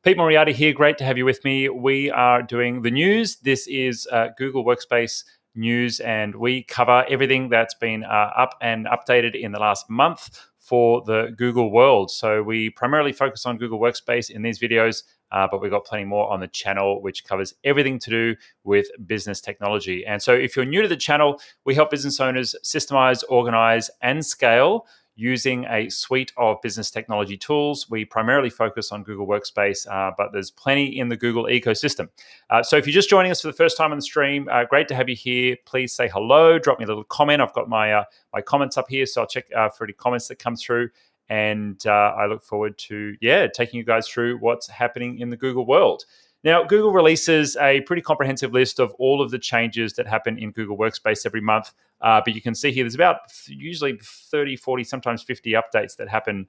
Pete Moriarty here. Great to have you with me. We are doing the news. This is Google Workspace news, and we cover everything that's been up and updated in the last month for the Google world. So we primarily focus on Google Workspace in these videos, but we've got plenty more on the channel, which covers everything to do with business technology. And so if you're new to the channel, we help business owners systemize, organize, and scale using a suite of business technology tools. We primarily focus on Google Workspace, but there's plenty in the Google ecosystem. So if you're just joining us for the first time on the stream, great to have you here. Please say hello, drop me a little comment. I've got my comments up here, so I'll check for any comments that come through. And I look forward to, taking you guys through what's happening in the Google world. Now, Google releases a pretty comprehensive list of all of the changes that happen in Google Workspace every month. But you can see here, there's about usually 30, 40, sometimes 50 updates that happen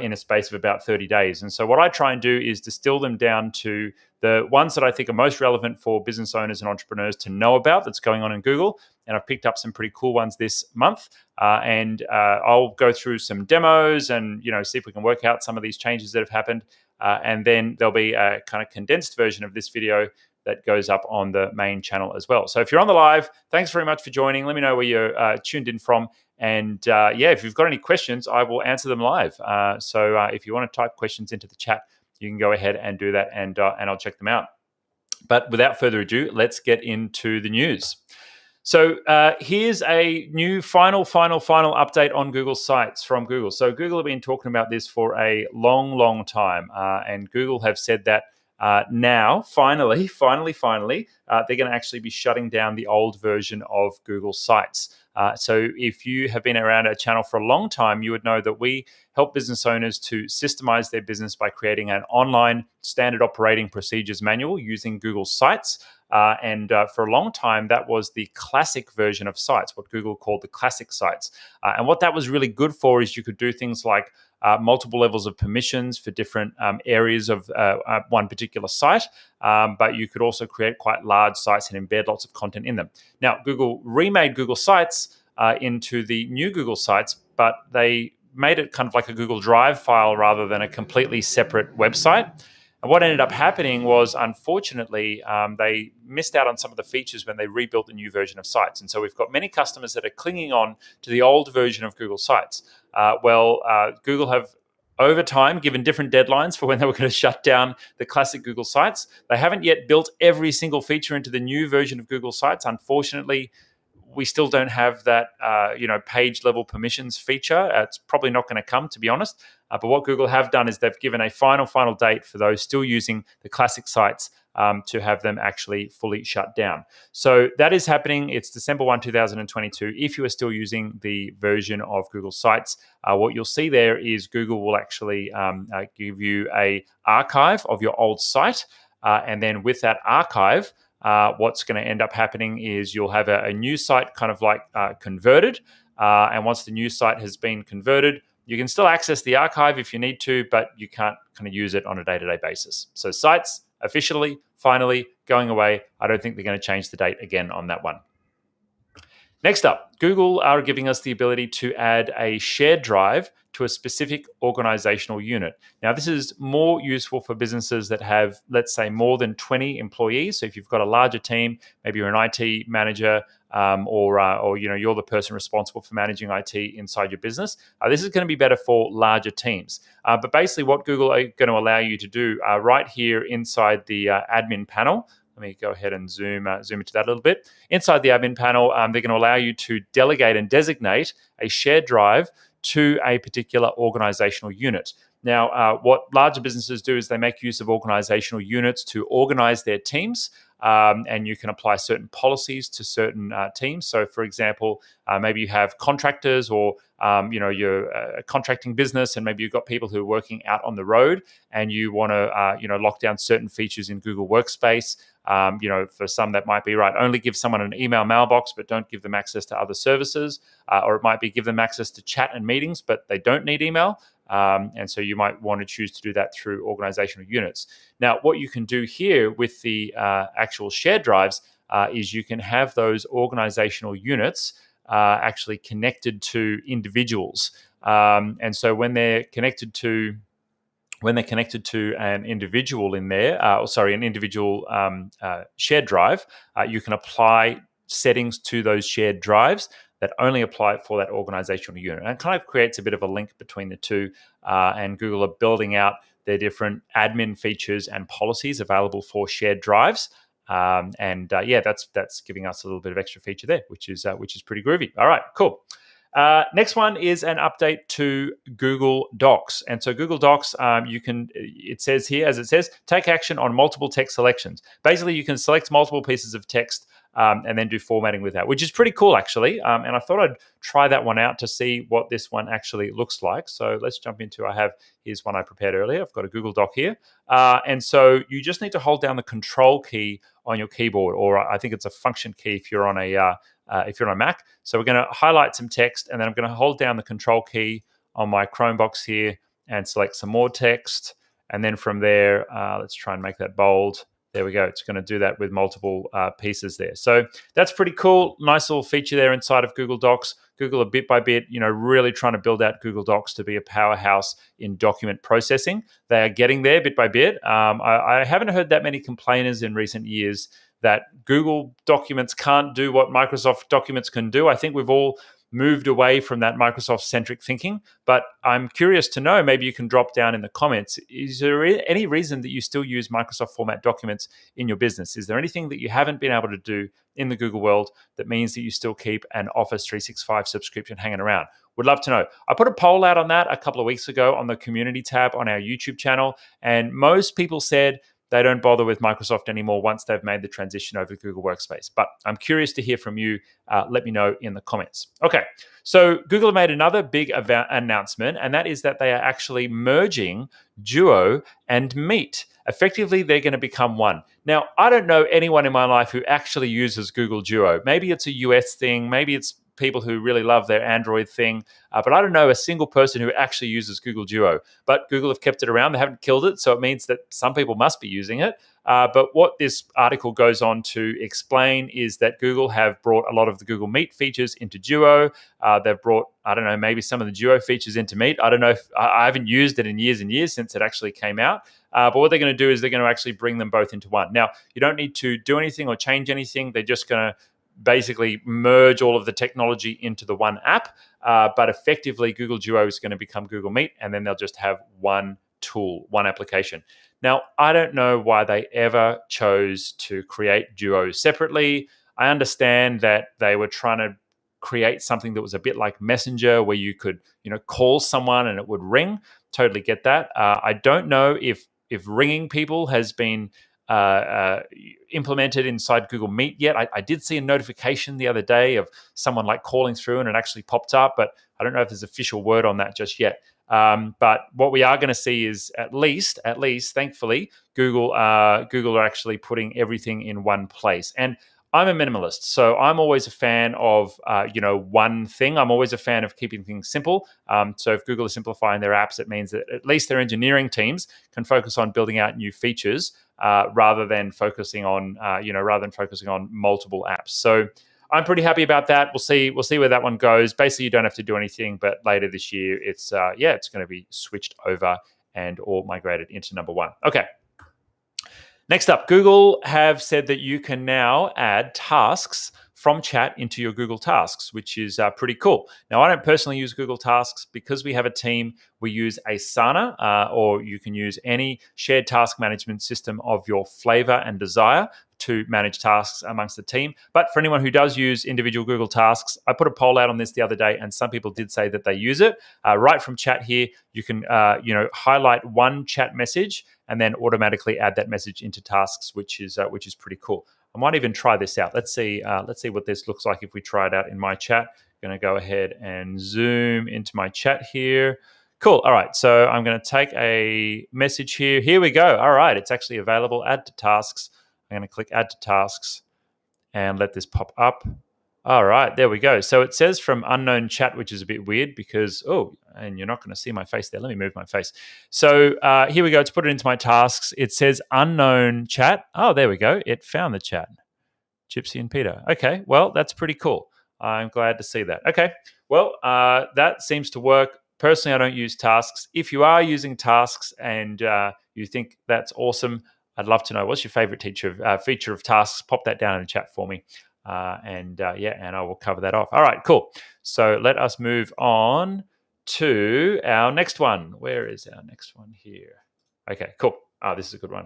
in a space of about 30 days. And so what I try and do is distill them down to the ones that I think are most relevant for business owners and entrepreneurs to know about that's going on in Google. And I've picked up some pretty cool ones this month. And I'll go through some demos and see if we can work out some of these changes that have happened. And then there'll be a kind of condensed version of this video that goes up on the main channel as well. So if you're on the live, thanks very much for joining. Let me know where you're tuned in from. And if you've got any questions, I will answer them live. So if you want to type questions into the chat, you can go ahead and do that, and I'll check them out. But without further ado, let's get into the news. So here's a new final update on Google Sites from Google. So Google have been talking about this for a long time, and Google have said that now, finally, they're going to actually be shutting down the old version of Google Sites. So if you have been around our channel for a long time, you would know that we help business owners to systemize their business by creating an online standard operating procedures manual using Google Sites. And for a long time, that was the classic version of Sites, what Google called the classic Sites. And what that was really good for is you could do things like multiple levels of permissions for different areas of one particular site, but you could also create quite large sites and embed lots of content in them. Now, Google remade Google Sites into the new Google Sites, but they made it kind of like a Google Drive file rather than a completely separate website. And what ended up happening was, unfortunately, they missed out on some of the features when they rebuilt the new version of Sites. And so we've got many customers that are clinging on to the old version of Google Sites. Google have, over time, given different deadlines for when they were going to shut down the classic Google Sites. They haven't yet built every single feature into the new version of Google Sites. Unfortunately, we still don't have that, page level permissions feature. It's probably not going to come, to be honest. But what Google have done is they've given a final date for those still using the classic sites to have them actually fully shut down. So that is happening. It's December 1, 2022. If you are still using the version of Google Sites, what you'll see there is Google will actually give you an archive of your old site. And then with that archive, what's going to end up happening is you'll have a new site kind of like converted. And once the new site has been converted, you can still access the archive if you need to, but you can't kind of use it on a day-to-day basis. So Sites officially, finally going away. I don't think they're going to change the date again on that one. Next up, Google are giving us the ability to add a shared drive to a specific organizational unit. Now, this is more useful for businesses that have, let's say, more than 20 employees. So if you've got a larger team, maybe you're an IT manager, or you're the person responsible for managing IT inside your business. This is going to be better for larger teams. But basically what Google are going to allow you to do right here inside the admin panel. Let me go ahead and zoom into that a little bit. Inside the admin panel, they're going to allow you to delegate and designate a shared drive to a particular organizational unit. Now, what larger businesses do is they make use of organizational units to organize their teams, and you can apply certain policies to certain teams. So, for example, maybe you have contractors, or you're a contracting business, and maybe you've got people who are working out on the road, and you want to lock down certain features in Google Workspace. For some that might be right, only give someone an email mailbox, but don't give them access to other services, or it might be give them access to chat and meetings, but they don't need email. And so you might want to choose to do that through organizational units. Now, what you can do here with the actual shared drives is you can have those organizational units actually connected to individuals. And so when they're connected to when they're connected to an individual in there, an individual shared drive, you can apply settings to those shared drives that only apply for that organizational unit. And it kind of creates a bit of a link between the two. And Google are building out their different admin features and policies available for shared drives. That's giving us a little bit of extra feature there, which is pretty groovy. All right, cool. Next one is an update to Google Docs. And so Google Docs, it says here, as it says, take action on multiple text selections. Basically, you can select multiple pieces of text and then do formatting with that, which is pretty cool, actually. And I thought I'd try that one out to see what this one actually looks like. So let's jump into, here's one I prepared earlier. I've got a Google Doc here. And so you just need to hold down the Control key on your keyboard, or I think it's a Function key if you're on a Mac. So we're going to highlight some text, and then I'm going to hold down the Control key on my Chrome box here and select some more text. And then from there, let's try and make that bold. There we go. It's going to do that with multiple pieces there. So that's pretty cool. Nice little feature there inside of Google Docs. Google are bit by bit, really trying to build out Google Docs to be a powerhouse in document processing. They are getting there bit by bit. I haven't heard that many complainers in recent years that Google Documents can't do what Microsoft Documents can do. I think we've all moved away from that Microsoft-centric thinking, but I'm curious to know, maybe you can drop down in the comments, is there any reason that you still use Microsoft format documents in your business? Is there anything that you haven't been able to do in the Google world that means that you still keep an Office 365 subscription hanging around? Would love to know. I put a poll out on that a couple of weeks ago on the community tab on our YouTube channel, and most people said they don't bother with Microsoft anymore once they've made the transition over to Google Workspace. But I'm curious to hear from you. Let me know in the comments. Okay, so Google have made another big announcement, and that is that they are actually merging Duo and Meet. Effectively, they're going to become one. Now, I don't know anyone in my life who actually uses Google Duo. Maybe it's a US thing. Maybe it's people who really love their Android thing. But I don't know a single person who actually uses Google Duo. But Google have kept it around. They haven't killed it. So it means that some people must be using it. But what this article goes on to explain is that Google have brought a lot of the Google Meet features into Duo. They've brought, maybe some of the Duo features into Meet. I don't know if I haven't used it in years and years since it actually came out. But what they're going to do is they're going to actually bring them both into one. Now, you don't need to do anything or change anything. They're just going to basically merge all of the technology into the one app. But effectively, Google Duo is going to become Google Meet, and then they'll just have one tool, one application. Now, I don't know why they ever chose to create Duo separately. I understand that they were trying to create something that was a bit like Messenger, where you could, call someone and it would ring. Totally get that. I don't know if ringing people has been implemented inside Google Meet yet. I did see a notification the other day of someone like calling through, and it actually popped up, but I don't know if there's official word on that just yet. But what we are going to see is at least, thankfully, Google are actually putting everything in one place. And I'm a minimalist, so I'm always a fan of one thing. I'm always a fan of keeping things simple. So if Google is simplifying their apps, it means that at least their engineering teams can focus on building out new features rather than focusing on multiple apps. So I'm pretty happy about that. We'll see where that one goes. Basically, you don't have to do anything, but later this year, it's going to be switched over and all migrated into number one. Okay. Next up, Google have said that you can now add tasks from chat into your Google Tasks, which is pretty cool. Now, I don't personally use Google Tasks because we have a team. We use Asana, or you can use any shared task management system of your flavor and desire to manage tasks amongst the team. But for anyone who does use individual Google Tasks, I put a poll out on this the other day, and some people did say that they use it. Right from chat here, you can highlight one chat message and then automatically add that message into tasks, which is pretty cool. I might even try this out. Let's see what this looks like if we try it out in my chat. I'm going to go ahead and zoom into my chat here. Cool. All right. So I'm going to take a message here. Here we go. All right. It's actually available. Add to tasks. I'm going to click add to tasks and let this pop up. All right, there we go. So it says from unknown chat, which is a bit weird because, and you're not going to see my face there. Let me move my face. So here we go. To put it into my tasks, it says unknown chat. Oh, there we go. It found the chat. Gypsy and Peter. Okay, well, that's pretty cool. I'm glad to see that. Okay, well, that seems to work. Personally, I don't use tasks. If you are using tasks and you think that's awesome, I'd love to know what's your favorite feature of tasks. Pop that down in the chat for me. And I will cover that off. All right, cool. So let us move on to our next one. Where is our next one here? Okay, cool. This is a good one.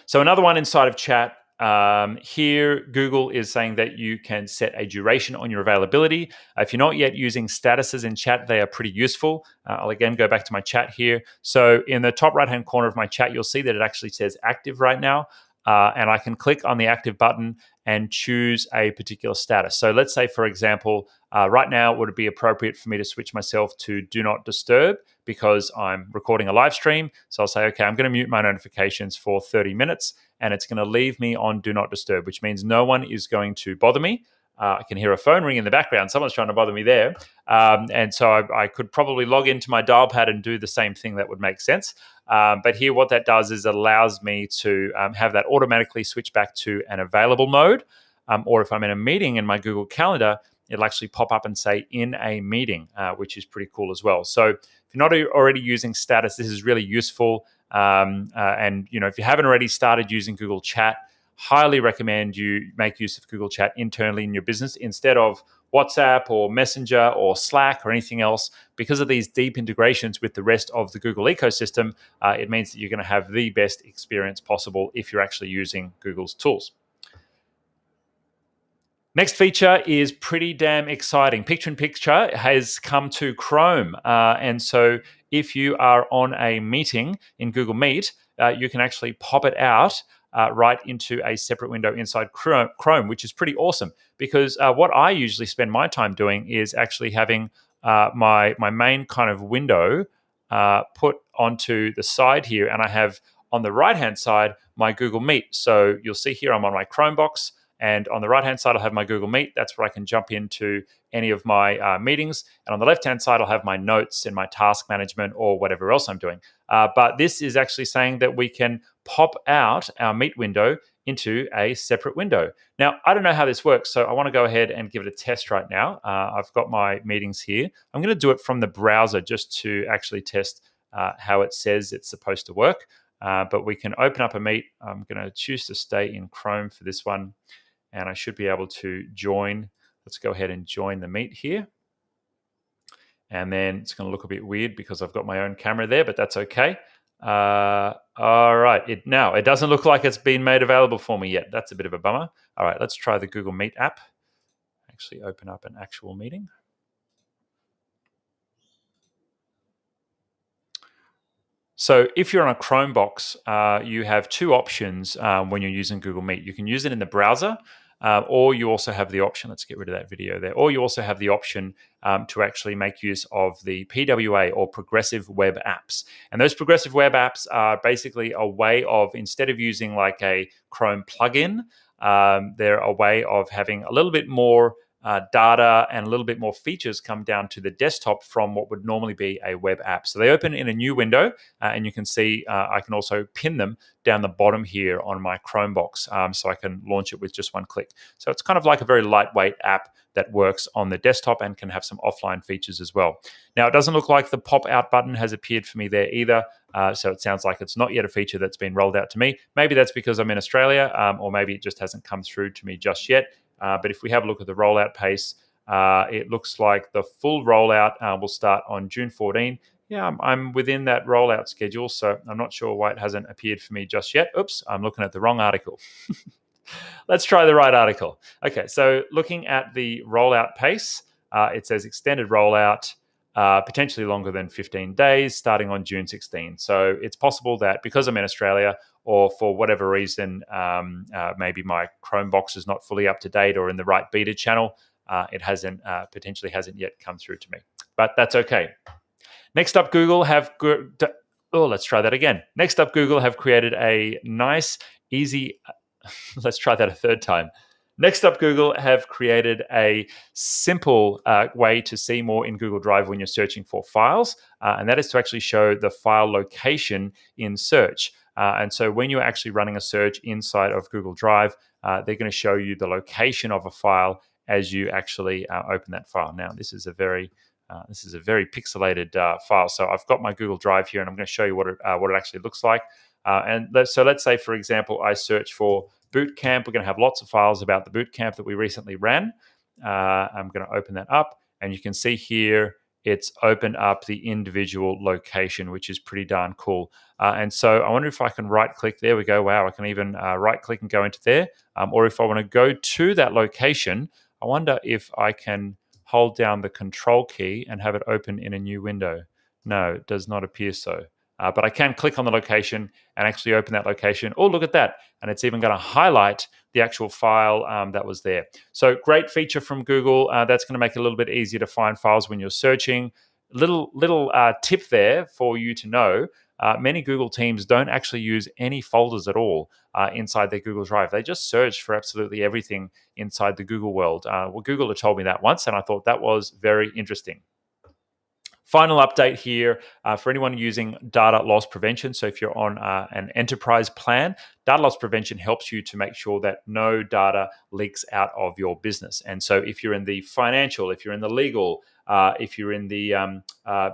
So another one inside of chat. Here, Google is saying that you can set a duration on your availability. If you're not yet using statuses in chat, they are pretty useful. I'll again go back to my chat here. So in the top right-hand corner of my chat, you'll see that it actually says active right now. And I can click on the active button and choose a particular status. So let's say, for example, right now, would it be appropriate for me to switch myself to do not disturb because I'm recording a live stream? So I'll say, okay, I'm going to mute my notifications for 30 minutes and it's going to leave me on do not disturb, which means no one is going to bother me. I can hear a phone ring in the background. Someone's trying to bother me there. And so I could probably log into my dial pad and do the same thing. That would make sense. But here what that does is it allows me to have that automatically switch back to an available mode. Or if I'm in a meeting in my Google Calendar, it'll actually pop up and say in a meeting, which is pretty cool as well. So if you're not already using status, this is really useful. And if you haven't already started using Google Chat, highly recommend you make use of Google Chat internally in your business instead of WhatsApp or Messenger or Slack or anything else. Because of these deep integrations with the rest of the Google ecosystem, it means that you're going to have the best experience possible if you're actually using Google's tools. Next feature is pretty damn exciting. Picture-in-picture has come to Chrome. And so if you are on a meeting in Google Meet, you can actually pop it out right into a separate window inside Chrome, which is pretty awesome because what I usually spend my time doing is actually having my main kind of window put onto the side here. And I have on the right-hand side my Google Meet. So you'll see here I'm on my Chrome box. And on the right-hand side, I'll have my Google Meet. That's where I can jump into any of my meetings. And on the left-hand side, I'll have my notes and my task management or whatever else I'm doing. But this is actually saying that we can pop out our Meet window into a separate window. Now, I don't know how this works, so I want to go ahead and give it a test right now. I've got my meetings here. I'm going to do it from the browser just to actually test how it says it's supposed to work. But we can open up a Meet. I'm going to choose to stay in Chrome for this one. And I should be able to join. Let's go ahead and join the Meet here. And then it's going to look a bit weird because I've got my own camera there, but that's okay. All right. It doesn't look like it's been made available for me yet. That's a bit of a bummer. All right, let's try the Google Meet app. Actually open up an actual meeting. So if you're on a Chrome box, you have two options when you're using Google Meet. You can use it in the browser, or you also have the option, let's get rid of that video there, or you also have the option to actually make use of the PWA or progressive web apps. And those progressive web apps are basically a way of, instead of using like a Chrome plugin, they're a way of having a little bit more data and a little bit more features come down to the desktop from what would normally be a web app. So they open in a new window, and you can see I can also pin them down the bottom here on my Chrome box, so I can launch it with just one click. So it's kind of like a very lightweight app that works on the desktop and can have some offline features as well. Now, it doesn't look like the pop-out button has appeared for me there either, so it sounds like it's not yet a feature that's been rolled out to me. Maybe that's because I'm in Australia, or maybe it just hasn't come through to me just yet. But if we have a look at the rollout pace, it looks like the full rollout will start on June 14. Yeah, I'm within that rollout schedule, so I'm not sure why it hasn't appeared for me just yet. Oops, I'm looking at the wrong article. Let's try the right article. Okay, so looking at the rollout pace, it says extended rollout, potentially longer than 15 days, starting on June 16. So it's possible that because I'm in Australia, or for whatever reason, maybe my Chrome box is not fully up to date or in the right beta channel, it potentially hasn't yet come through to me. But that's okay. Next up, Google have let's try that again. Next up, Google have created a nice, easy. Let's try that a third time. Next up, Google have created a simple way to see more in Google Drive when you're searching for files, and that is to actually show the file location in search. And so when you're actually running a search inside of Google Drive, they're going to show you the location of a file as you actually open that file. Now, this is a very This is a very pixelated file. So I've got my Google Drive here, and I'm going to show you what it actually looks like. So let's say, for example, I search for boot camp. We're going to have lots of files about the boot camp that we recently ran. I'm going to open that up, and you can see here it's opened up the individual location, which is pretty darn cool. And so I wonder if I can right-click. There we go. Wow, I can even right-click and go into there. Or if I want to go to that location, I wonder if I can hold down the control key and have it open in a new window. No, it does not appear so. But I can click on the location and actually open that location. Oh, look at that. And it's even going to highlight the actual file that was there. So great feature from Google. That's going to make it a little bit easier to find files when you're searching. Little tip there for you to know. Many Google teams don't actually use any folders at all inside their Google Drive. They just search for absolutely everything inside the Google world. Well, Google had told me that once, and I thought that was very interesting. Final update here for anyone using data loss prevention. So if you're on an enterprise plan, data loss prevention helps you to make sure that no data leaks out of your business. And so if you're in the financial, if you're in the legal, if you're in the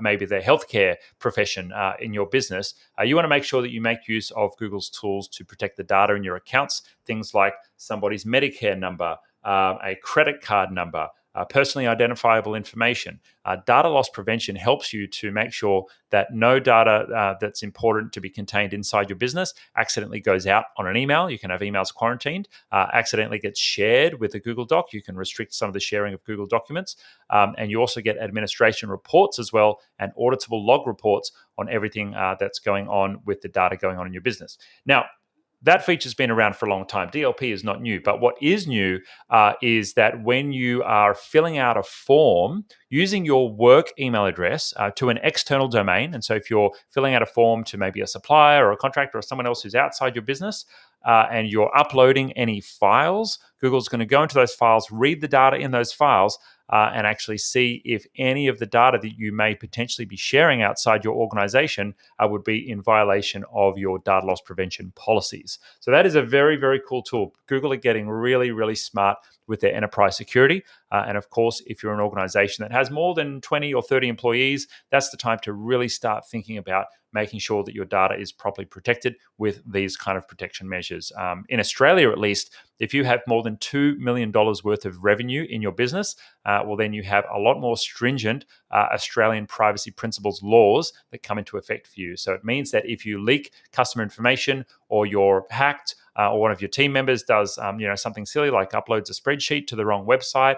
maybe the healthcare profession in your business, you want to make sure that you make use of Google's tools to protect the data in your accounts. Things like somebody's Medicare number, a credit card number, personally identifiable information. Data loss prevention helps you to make sure that no data that's important to be contained inside your business accidentally goes out on an email. You can have emails quarantined, accidentally gets shared with a Google Doc. You can restrict some of the sharing of Google documents. And you also get administration reports as well, and auditable log reports on everything that's going on with the data going on in your business. Now, that feature's been around for a long time. DLP is not new, but what is new is that when you are filling out a form using your work email address to an external domain, and so if you're filling out a form to maybe a supplier or a contractor or someone else who's outside your business, and you're uploading any files, Google's going to go into those files, read the data in those files, and actually see if any of the data that you may potentially be sharing outside your organization would be in violation of your data loss prevention policies. So that is a very, very cool tool. Google are getting really, really smart with their enterprise security. And of course, if you're an organization that has more than 20 or 30 employees, that's the time to really start thinking about making sure that your data is properly protected with these kind of protection measures. In Australia, at least, if you have more than $2 million worth of revenue in your business, well, then you have a lot more stringent Australian privacy principles laws that come into effect for you. So it means that if you leak customer information or you're hacked, or one of your team members does something silly like uploads a spreadsheet to the wrong website,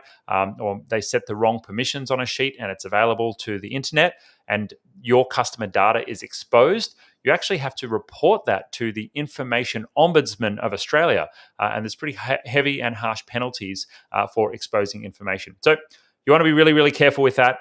or they set the wrong permissions on a sheet and it's available to the internet, and your customer data is exposed, you actually have to report that to the Information Ombudsman of Australia. And there's pretty heavy and harsh penalties for exposing information. So you want to be really, really careful with that.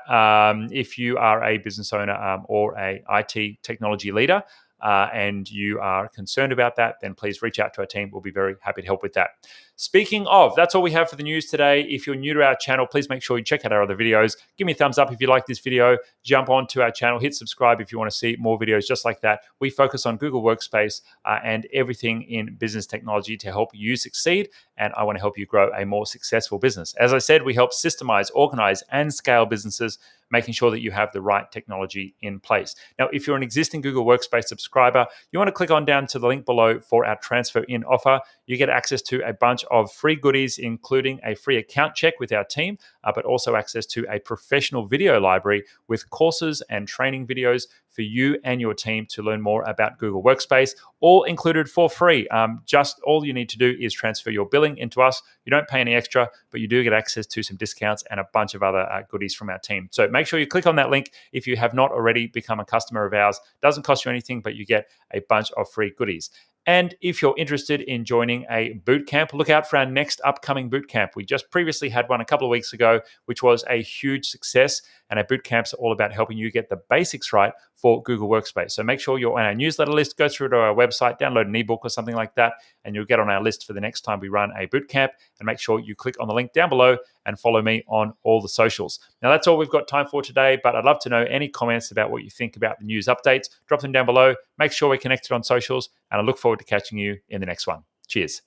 If you are a business owner or a IT technology leader, and you are concerned about that, then please reach out to our team. We'll be very happy to help with that. Speaking of, that's all we have for the news today. If you're new to our channel, please make sure you check out our other videos. Give me a thumbs up if you like this video. Jump onto our channel, hit subscribe if you want to see more videos just like that. We focus on Google Workspace and everything in business technology to help you succeed. And I want to help you grow a more successful business. As I said, we help systemize, organize, and scale businesses, making sure that you have the right technology in place. Now, if you're an existing Google Workspace subscriber, you want to click on down to the link below for our transfer in offer. You get access to a bunch of free goodies, including a free account check with our team, but also access to a professional video library with courses and training videos for you and your team to learn more about Google Workspace, all included for free. Just all you need to do is transfer your billing into us. You don't pay any extra, but you do get access to some discounts and a bunch of other goodies from our team. So make sure you click on that link if you have not already become a customer of ours. It doesn't cost you anything, but you get a bunch of free goodies. And if you're interested in joining a bootcamp, look out for our next upcoming bootcamp. We just previously had one a couple of weeks ago, which was a huge success. And our bootcamps are all about helping you get the basics right for Google Workspace. So make sure you're on our newsletter list, go through to our website, download an ebook or something like that, and you'll get on our list for the next time we run a bootcamp. And make sure you click on the link down below and follow me on all the socials. Now, that's all we've got time for today, but I'd love to know any comments about what you think about the news updates. Drop them down below. Make sure we're connected on socials, and I look forward to catching you in the next one. Cheers.